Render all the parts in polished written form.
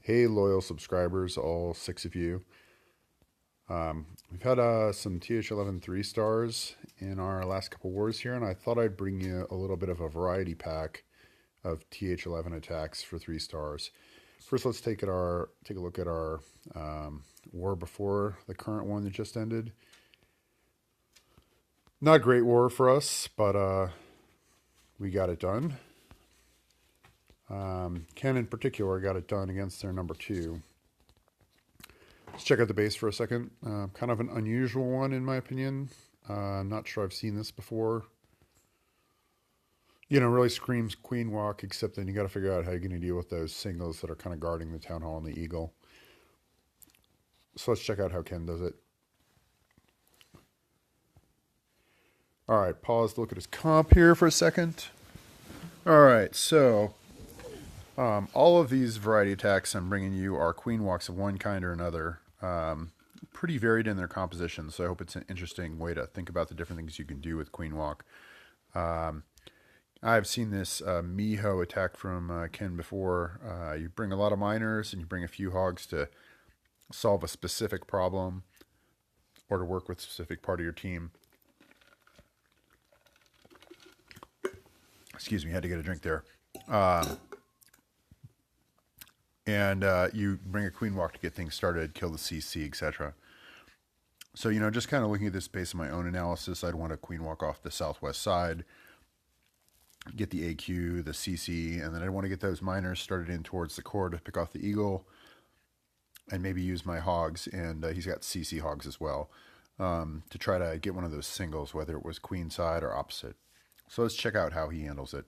Hey, loyal subscribers, all six of you. We've had some th11 3 stars in our last couple wars here, and I thought I'd bring you a little bit of a variety pack of th11 attacks for 3 stars. First, let's take a look at our war before the current one that just ended. Not a great war for us, but we got it done. Ken in particular got it done against their number 2. Let's check out the base for a second. Kind of an unusual one in my opinion. I'm not sure I've seen this before. Really screams queen walk, except then you got to figure out how you're going to deal with those singles that are kind of guarding the town hall and the eagle. So let's check out how Ken does it. All right, pause to look at his comp here for a second. All right, so all of these variety attacks I'm bringing you are queen walks of one kind or another. Pretty varied in their composition, so I hope it's an interesting way to think about the different things you can do with queen walk. I've seen this Miho attack from Ken before. You bring a lot of miners and you bring a few hogs to solve a specific problem or to work with a specific part of your team. Excuse me, had to get a drink there. And you bring a queen walk to get things started, kill the CC, etc. So, just kind of looking at this based on my own analysis, I'd want a queen walk off the southwest side, get the AQ, the CC, and then I'd want to get those miners started in towards the core to pick off the eagle, and maybe use my hogs, and he's got CC hogs as well, to try to get one of those singles, whether it was queen side or opposite. So let's check out how he handles it.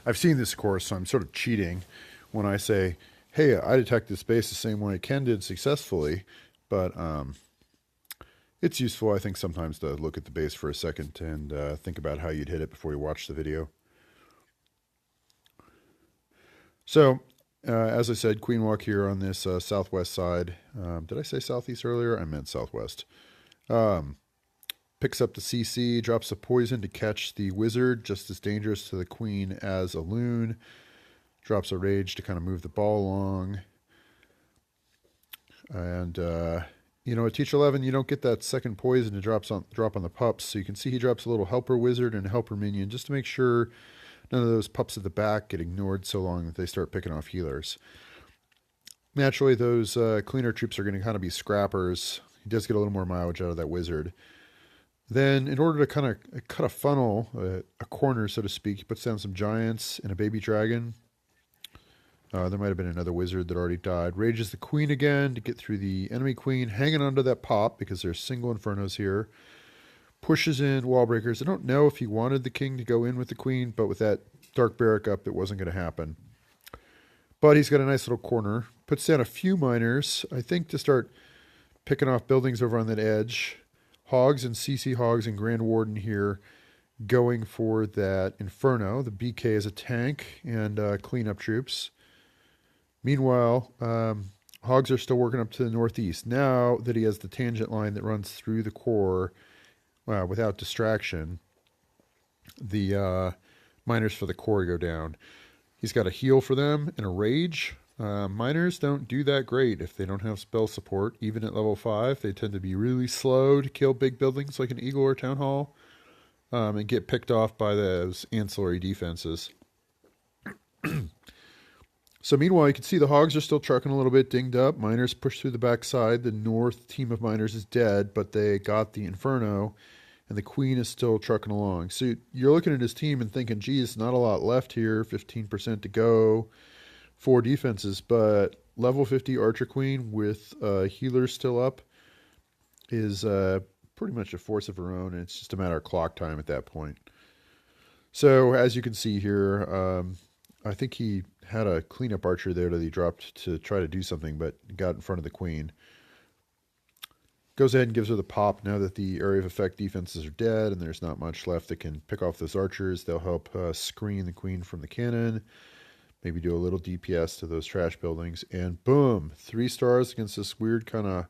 I've seen this course, so I'm sort of cheating when I say, hey, I'd attack this base the same way Ken did successfully, but it's useful, I think, sometimes to look at the base for a second and think about how you'd hit it before you watch the video. So, as I said, queen walk here on this southwest side. Did I say southeast earlier? I meant southwest. Picks up the CC, drops a poison to catch the wizard, just as dangerous to the queen as a loon. Drops a rage to kind of move the ball along. And, at th11, you don't get that second poison to drop on the pups. So you can see he drops a little helper wizard and a helper minion just to make sure none of those pups at the back get ignored so long that they start picking off healers. Naturally, those cleaner troops are going to kind of be scrappers. He does get a little more mileage out of that wizard. Then, in order to kind of cut a funnel, a corner, so to speak, he puts down some giants and a baby dragon. There might have been another wizard that already died. Rages the queen again to get through the enemy queen, hanging onto that pop because there's single infernos here. Pushes in wall breakers. I don't know if he wanted the king to go in with the queen, but with that dark barrack up, it wasn't going to happen. But he's got a nice little corner. Puts down a few miners, I think, to start picking off buildings over on that edge. Hogs and CC Hogs and Grand Warden here going for that Inferno. The BK is a tank and cleanup troops. Meanwhile, Hogs are still working up to the northeast. Now that he has the tangent line that runs through the core without distraction, the miners for the core go down. He's got a heal for them and a rage. Miners don't do that great if they don't have spell support. Even at level 5, they tend to be really slow to kill big buildings like an eagle or town hall, and get picked off by those ancillary defenses. So meanwhile, you can see the hogs are still trucking a little bit, dinged up. Miners push through the backside. The north team of miners is dead, but they got the Inferno, and the queen is still trucking along. So you're looking at his team and thinking, geez, not a lot left here, 15% to go. 4 defenses, but level 50 Archer Queen with healers still up is pretty much a force of her own, and it's just a matter of clock time at that point. So as you can see here, I think he had a cleanup archer there that he dropped to try to do something, but got in front of the queen. Goes ahead and gives her the pop now that the area of effect defenses are dead and there's not much left that can pick off those archers. They'll help screen the queen from the cannon. Maybe do a little DPS to those trash buildings. And boom, 3 stars against this weird kind of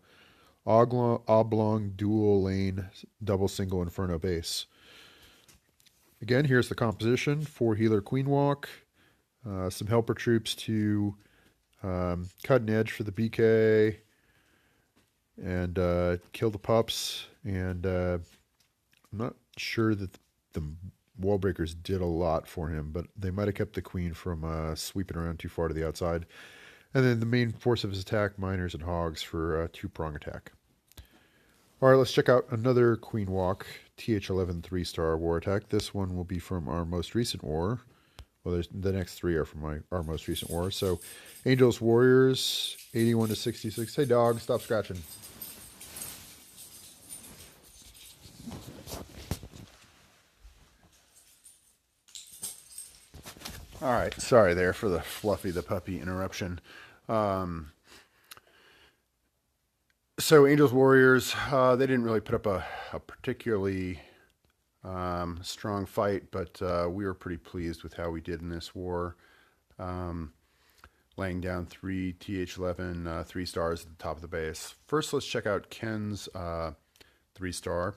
oblong dual lane double single Inferno base. Again, here's the composition. 4 healer queen walk. Some helper troops to Cut an edge for the BK and kill the pups. And I'm not sure that the wall breakers did a lot for him, but they might have kept the queen from sweeping around too far to the outside. And then the main force of his attack, miners and hogs, for a two-prong attack. All right, let's check out another queen walk, th11 3-star war attack. This one will be from our most recent war. Well, the next three are from our most recent war. So, Angels Warriors, 81 to 66. Hey, dog, stop scratching. All right, sorry there for the Fluffy the puppy interruption. So Angels Warriors, they didn't really put up a particularly strong fight, but we were pretty pleased with how we did in this war. Laying down 3 th11 3-stars at the top of the base. First, let's check out Ken's 3-star.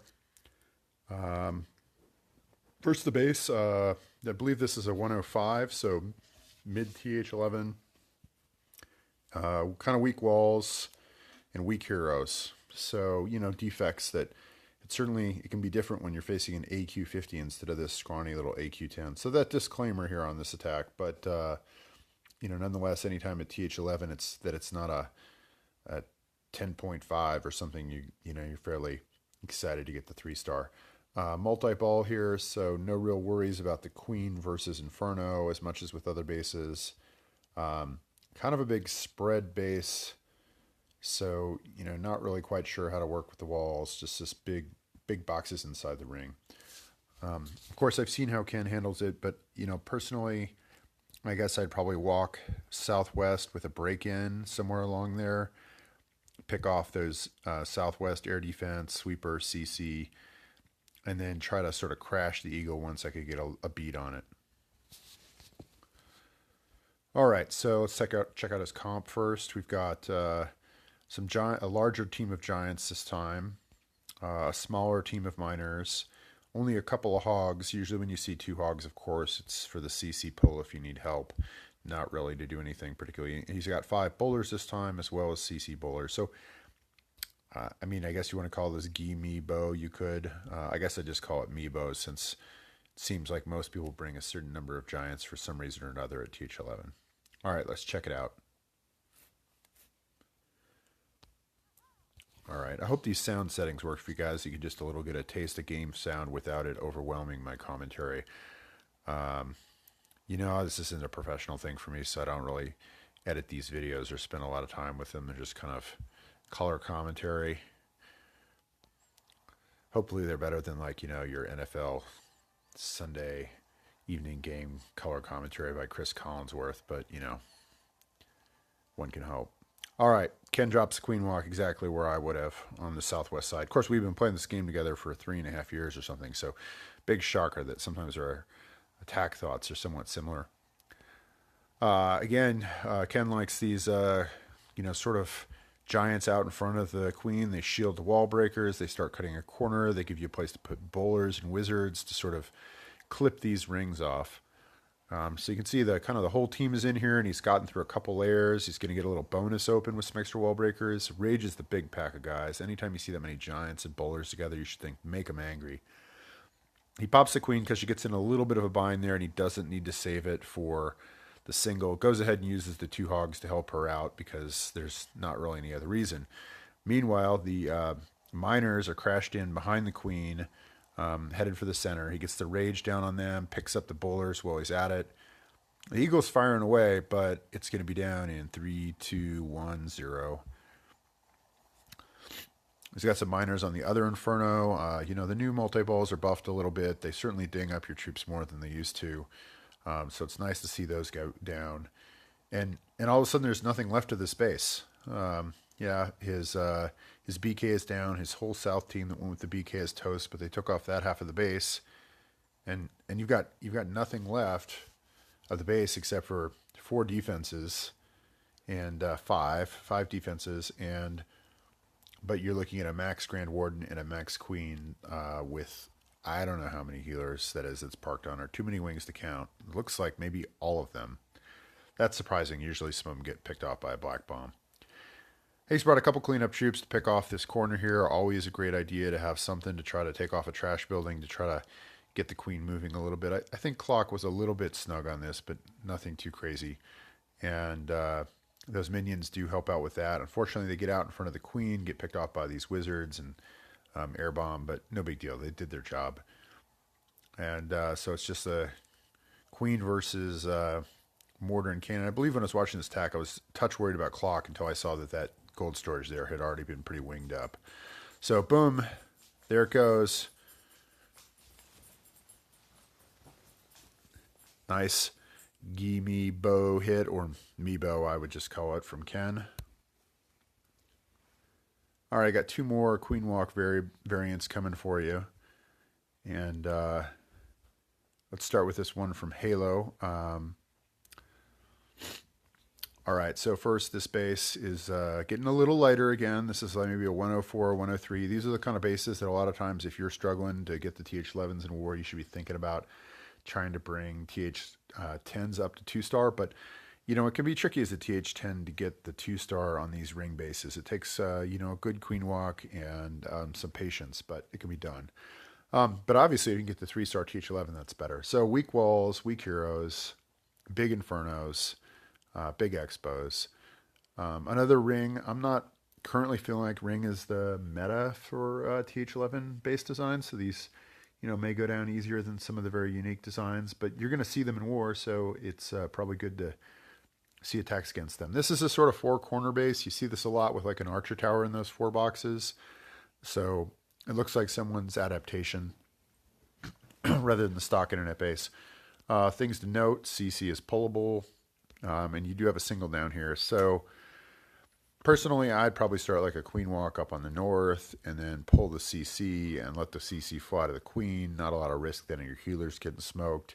First, the base. I believe this is a 105, so mid th11. Kind of weak walls and weak heroes. So, defects that it can be different when you're facing an AQ50 instead of this scrawny little AQ10. So that disclaimer here on this attack, but nonetheless, anytime at th11, it's not a 10.5 or something. You're fairly excited to get the 3-star. Multi-ball here, so no real worries about the Queen versus Inferno as much as with other bases. Kind of a big spread base, so not really quite sure how to work with the walls. Just this big boxes inside the ring. Of course, I've seen how Ken handles it, but personally, I guess I'd probably walk southwest with a break-in somewhere along there, pick off those southwest air defense, sweeper, CC, and then try to sort of crash the Eagle once I could get a beat on it. All right, so let's check out his comp first. We've got a larger team of giants this time, a smaller team of miners, only a couple of hogs. Usually when you see 2 hogs, of course, it's for the CC pull if you need help, not really to do anything particularly. He's got 5 bowlers this time as well as CC bowlers. So, I guess you want to call this Gi Mi Bo, you could. I guess I just call it Mi Bo since it seems like most people bring a certain number of giants for some reason or another at th11. All right, let's check it out. All right, I hope these sound settings work for you guys. You can just get a taste of game sound without it overwhelming my commentary. This isn't a professional thing for me, so I don't really edit these videos or spend a lot of time with them. They're just kind of color commentary. Hopefully they're better than your NFL Sunday evening game color commentary by Chris Collinsworth, but one can hope. All right, Ken drops the queen walk exactly where I would have on the southwest side. Of course, we've been playing this game together for 3.5 years or something, so big shocker that sometimes our attack thoughts are somewhat similar. Again, Ken likes these, sort of giants out in front of the queen. They shield the wall breakers. They start cutting a corner. They give you a place to put bowlers and wizards to sort of clip these rings off. So you can see the whole team is in here, and he's gotten through a couple layers. He's going to get a little bonus open with some extra wall breakers. Rage is the big pack of guys. Anytime you see that many giants and bowlers together, you should think, make them angry. He pops the queen because she gets in a little bit of a bind there, and he doesn't need to save it for the single. Goes ahead and uses the 2 hogs to help her out because there's not really any other reason. Meanwhile, the miners are crashed in behind the queen, headed for the center. He gets the rage down on them, picks up the bowlers while he's at it. The Eagle's firing away, but it's going to be down in 3, 2, 1, 0. He's got some miners on the other Inferno. The new multi-balls are buffed a little bit. They certainly ding up your troops more than they used to. So it's nice to see those go down. And all of a sudden there's nothing left of this base. His BK is down. His whole south team that went with the BK is toast, but they took off that half of the base. And you've got nothing left of the base except for 4 defenses and 5 defenses, but you're looking at a max Grand Warden and a max Queen with I don't know how many healers that is it's parked on, or too many wings to count. It looks like maybe all of them. That's surprising. Usually some of them get picked off by a black bomb. He's brought a couple cleanup troops to pick off this corner here. Always a great idea to have something to try to take off a trash building to try to get the queen moving a little bit. I think clock was a little bit snug on this, but nothing too crazy. And those minions do help out with that. Unfortunately, they get out in front of the queen, get picked off by these wizards and air bomb, but no big deal. They did their job. And so it's just a queen versus mortar and cannon. I believe when I was watching this tack, I was touch worried about clock until I saw that gold storage there had already been pretty winged up. So boom, there it goes. Nice gimme bow hit, or me bow I would just call it, from Ken. All right, I got two more queen walk variants coming for you. And let's start with this one from Halo. All right, so first, this base is getting a little lighter again. This is like maybe a 104, 103. These are the kind of bases that a lot of times, if you're struggling to get the th11s in war, you should be thinking about trying to bring th10s up to 2-star. But, you know, it can be tricky as a th10 to get the 2-star on these ring bases. It takes, you know, a good queen walk and some patience, but it can be done. But obviously, if you can get the 3-star th11, that's better. So weak walls, weak heroes, big infernos, big expos. Another ring. I'm not currently feeling like ring is the meta for th11 base designs. So these, you know, may go down easier than some of the very unique designs, but you're going to see them in war. So it's probably good to see attacks against them. This is a sort of 4-corner base. You see this a lot with like an archer tower in those 4 boxes. So it looks like someone's adaptation rather than the stock internet base. Things to note, CC is pullable. And you do have a single down here. So personally, I'd probably start like a queen walk up on the north and then pull the CC and let the CC fly to the queen. Not a lot of risk then of your healers getting smoked.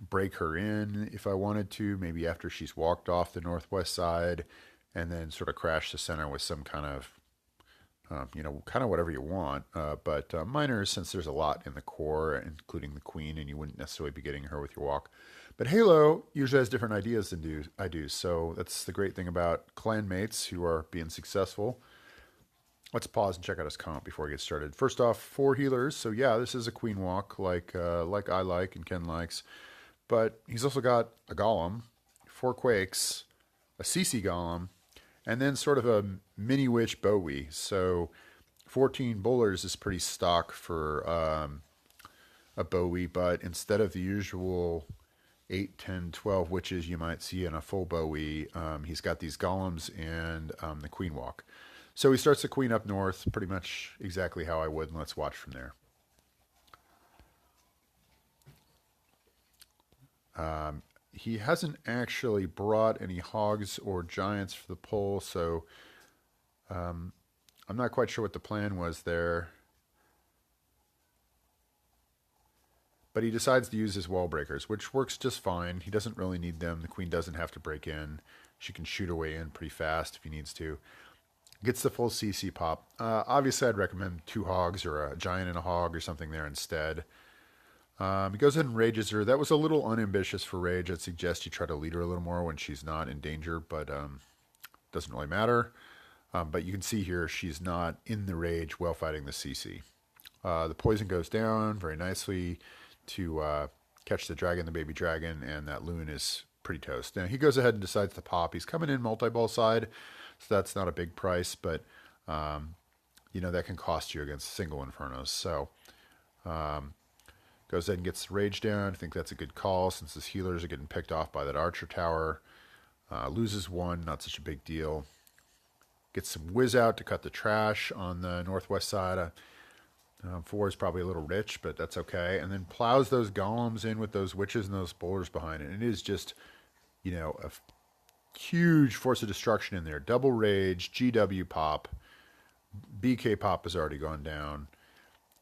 Break her in if I wanted to, maybe after she's walked off the northwest side, and then sort of crash the center with some kind of, you know, kind of whatever you want. But minors, since there's a lot in the core, including the queen, and you wouldn't necessarily be getting her with your walk. But Halo usually has different ideas than I do. So that's the great thing about clan mates who are being successful. Let's pause and check out his comp before we get started. First off, 4 healers. So yeah, this is a queen walk like I like and Ken likes. But he's also got a golem, 4 quakes, a CC golem, and then sort of a mini witch Bowie. So 14 bowlers is pretty stock for a Bowie, but instead of the usual 8, 10, 12 witches you might see in a full Bowie, he's got these golems and the queen walk. So he starts the queen up north, pretty much exactly how I would, and let's watch from there. He hasn't actually brought any hogs or giants for the pull, so I'm not quite sure what the plan was there. But he decides to use his wall breakers, which works just fine. He doesn't really need them. The queen doesn't have to break in. She can shoot her way in pretty fast if he needs to. Gets the full CC pop. Obviously, I'd recommend 2 hogs or a giant and a hog or something there instead. He goes ahead and rages her. That was a little unambitious for rage. I'd suggest you try to lead her a little more when she's not in danger, but doesn't really matter. But you can see here she's not in the rage while fighting the CC. The poison goes down very nicely to catch the dragon, the baby dragon, and that loon is pretty toast. Now he goes ahead and decides to pop. He's coming in multi-ball side, so that's not a big price, but you know, that can cost you against single infernos. So goes ahead and gets the rage down. I think that's a good call since his healers are getting picked off by that archer tower. Loses 1, not such a big deal. Gets some whiz out to cut the trash on the northwest side. 4 is probably a little rich, but that's okay. And then plows those golems in with those witches and those bowlers behind it. And it is just, you know, a huge force of destruction in there. Double rage, GW pop, BK pop has already gone down.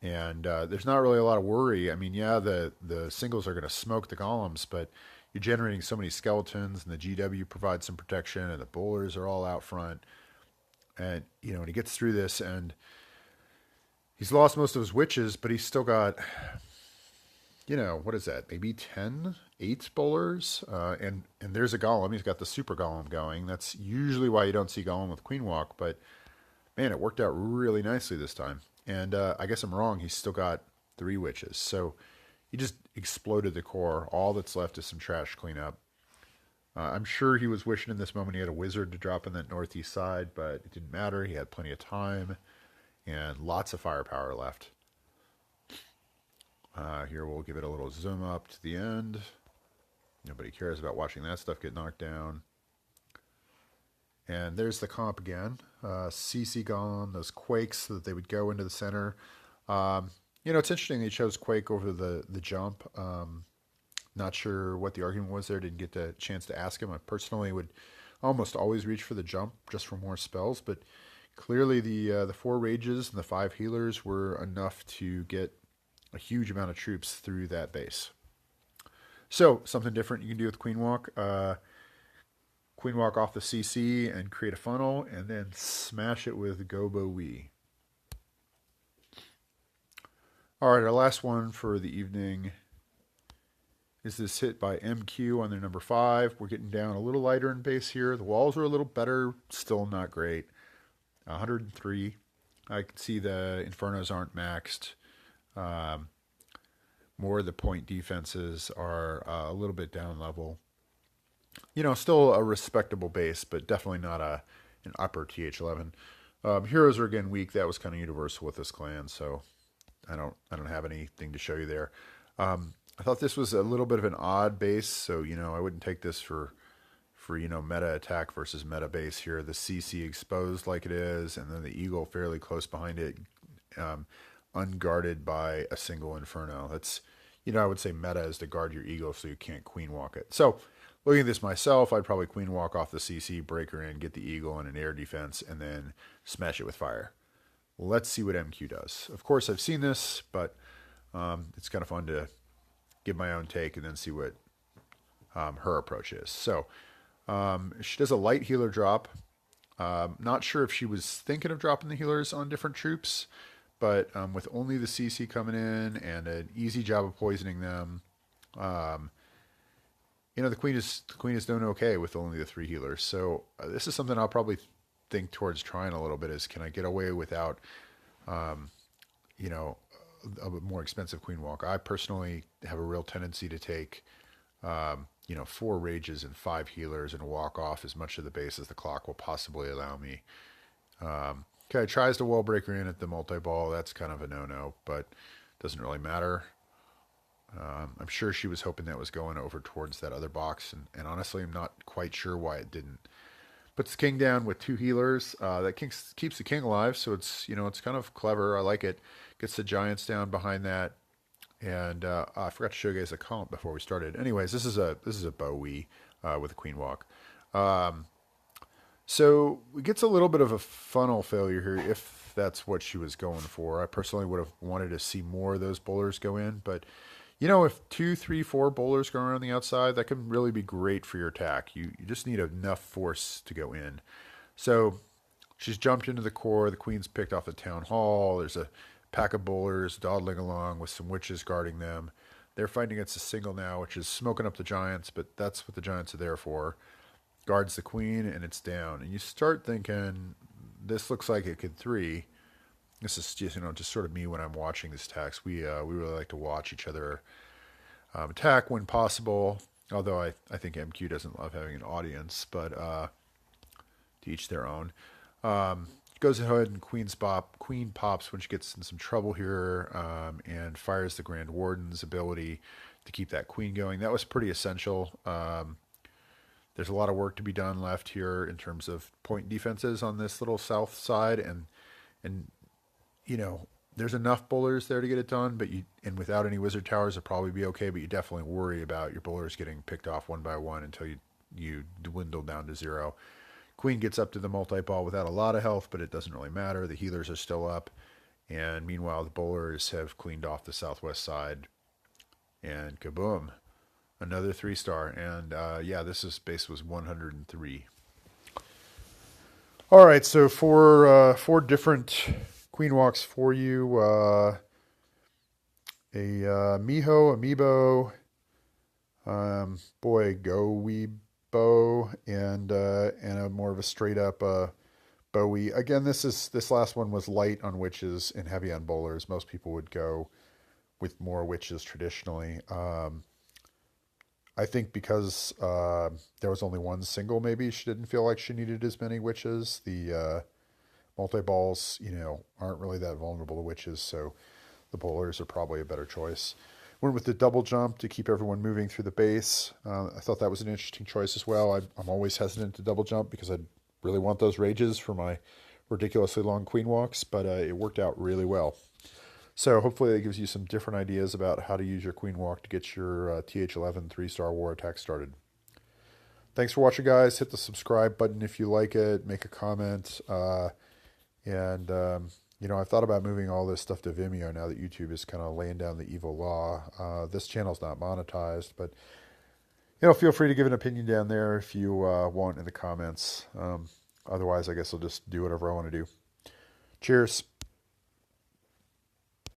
And there's not really a lot of worry. I mean, yeah, the singles are going to smoke the golems, but you're generating so many skeletons, and the GW provides some protection, and the bowlers are all out front. And, you know, when he gets through this, and he's lost most of his witches, but he's still got what is that? Maybe 10, 8 bowlers. And there's a golem. He's got the super golem going. That's usually why you don't see golem with queen walk. But man, it worked out really nicely this time. And I guess I'm wrong. He's still got 3 witches. So he just exploded the core. All that's left is some trash cleanup. I'm sure he was wishing in this moment he had a wizard to drop in that northeast side, but it didn't matter. He had plenty of time and lots of firepower left. Here we'll give it a little zoom up to the end. Nobody cares about watching that stuff get knocked down. And there's the comp again. CC Golem, those quakes so that they would go into the center. It's interesting they chose Quake over the jump. Not sure what the argument was there. Didn't get the chance to ask him. I personally would almost always reach for the jump just for more spells, but clearly the 4 rages and the 5 healers were enough to get a huge amount of troops through that base. So something different you can do with Queen Walk. Queen Walk off the CC and create a funnel, and then smash it with Gobo Wee. All right, our last one for the evening is this hit by MQ on their number 5. We're getting down a little lighter in base here. The walls are a little better, still not great. 103. I can see the Infernos aren't maxed. More of the point defenses are a little bit down level. Still a respectable base, but definitely not an upper th11. Heroes are again weak. That was kind of universal with this clan, so I don't have anything to show you there. I thought this was a little bit of an odd base, so I wouldn't take this for meta attack versus meta base here. The CC exposed like it is, and then the Eagle fairly close behind it, unguarded by a single Inferno. That's I would say meta is to guard your Eagle so you can't queen walk it. So looking at this myself, I'd probably queen walk off the CC, break her in, get the Eagle and an air defense, and then smash it with fire. Let's see what MQ does. Of course, I've seen this, but it's kind of fun to give my own take and then see what her approach is. So she does a light healer drop. Not sure if she was thinking of dropping the healers on different troops, but with only the CC coming in and an easy job of poisoning them, the queen is doing okay with only the 3 healers. So this is something I'll probably think towards trying a little bit is, can I get away without a more expensive queen walk? I personally have a real tendency to take 4 rages and 5 healers and walk off as much of the base as the clock will possibly allow me. Okay, tries to wall breaker in at the multi-ball. That's kind of a no-no, but doesn't really matter. I'm sure she was hoping that was going over towards that other box, and honestly, I'm not quite sure why it didn't. Puts the king down with 2 healers. That keeps the king alive, so it's it's kind of clever. I like it. Gets the giants down behind that, and I forgot to show you guys a comp before we started. Anyways, this is a Bowie with a queen walk. So it gets a little bit of a funnel failure here if that's what she was going for. I personally would have wanted to see more of those bowlers go in, but if 2, 3, 4 bowlers go around the outside, that can really be great for your attack. You just need enough force to go in. So she's jumped into the core. The queen's picked off the town hall. There's a pack of bowlers dawdling along with some witches guarding them. They're fighting against a single now, which is smoking up the giants, but that's what the giants are there for. Guards the queen, and it's down. And you start thinking, this looks like it could 3. This is just just sort of me when I'm watching this attacks. We really like to watch each other attack when possible. Although I think MQ doesn't love having an audience, but to each their own. Goes ahead and queen pops when she gets in some trouble here, and fires the Grand Warden's ability to keep that queen going. That was pretty essential. There's a lot of work to be done left here in terms of point defenses on this little south side, and there's enough bowlers there to get it done, but without any wizard towers, it'll probably be okay, but you definitely worry about your bowlers getting picked off one by one until you dwindle down to 0. Queen gets up to the multi-ball without a lot of health, but it doesn't really matter. The healers are still up, and meanwhile, the bowlers have cleaned off the southwest side, and kaboom. Another 3-star, and this base was 103. All right, so 4 different queen walks for you. a Miho, Amiibo, boy, Go Weebo, and a more of a straight up Bowie. Again, this last one was light on witches and heavy on bowlers. Most people would go with more witches traditionally. I think because there was only one single, maybe she didn't feel like she needed as many witches. The multi balls, aren't really that vulnerable to witches, so the bowlers are probably a better choice. Went with the double jump to keep everyone moving through the base. I thought that was an interesting choice as well. I'm always hesitant to double jump because I really want those rages for my ridiculously long queen walks, but it worked out really well. So hopefully that gives you some different ideas about how to use your queen walk to get your th11 3-star war attack started. Thanks for watching, guys. Hit the subscribe button if you like it. Make a comment. And I've thought about moving all this stuff to Vimeo now that YouTube is kind of laying down the evil law. This channel's not monetized, but feel free to give an opinion down there if you want in the comments. Otherwise, I guess I'll just do whatever I want to do. Cheers.